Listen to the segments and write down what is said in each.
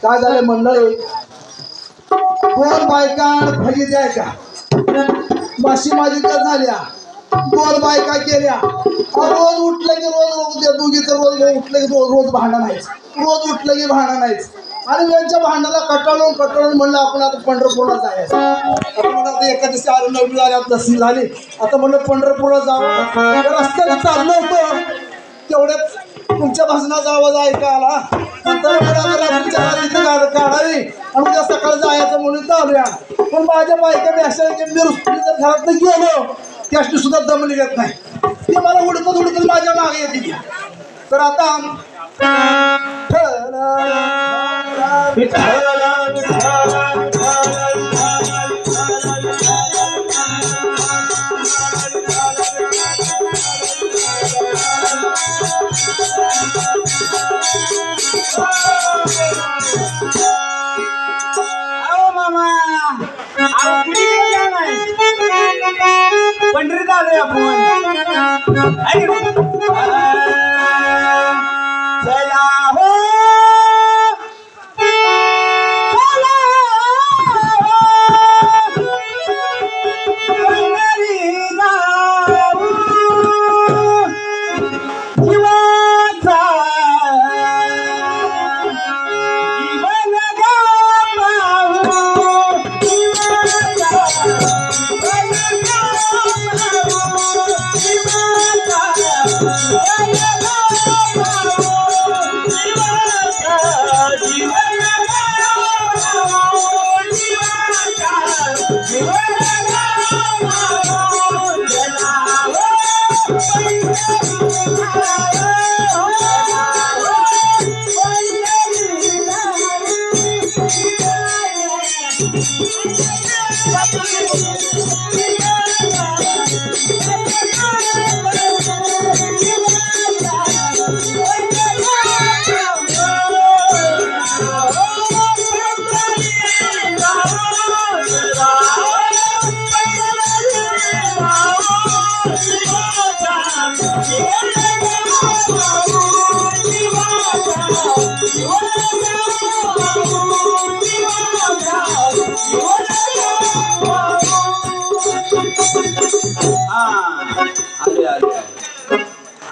काय झालं मंडळी, दोन बायका भजी द्याय का माशी माझी तर झाल्या, दोन बायका केल्या. रोज उठलं की रोज दोघीचं रोज उठलं की रोज भांडण आहेच, रोज उठलं की भांडण आहेच. आणि यांच्या भांडणाला कटाळून म्हणलं आपण आता पंढरपूरला जायचं. आपण म्हणलं आता एका दिवशी आलो, नववी झाली, दसवी झाली, आता म्हणलं पंढरपूरला जावं. रस्त्याने चाललं होतं तेवढ्यात तुमच्या भाषणाचा आवाज ऐका आला. रात्रीच्या गाडी काढावी आणि उद्या सकाळी जायचं म्हणून चालूया. पण माझ्या बायका मी अशा की मी जर घरात गेलो त्याशी सुद्धा दम निघत नाही. ती मला उडकत माझ्या मागे येते. तर आता पंढरीत आलोय आपण. चला हो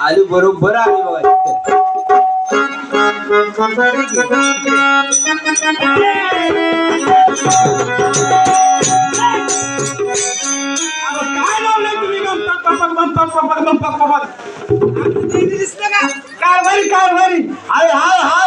आलू बरोबर आली बघा. काय लावलंय तुम्ही कारभारी कारभारी. अरे हा हा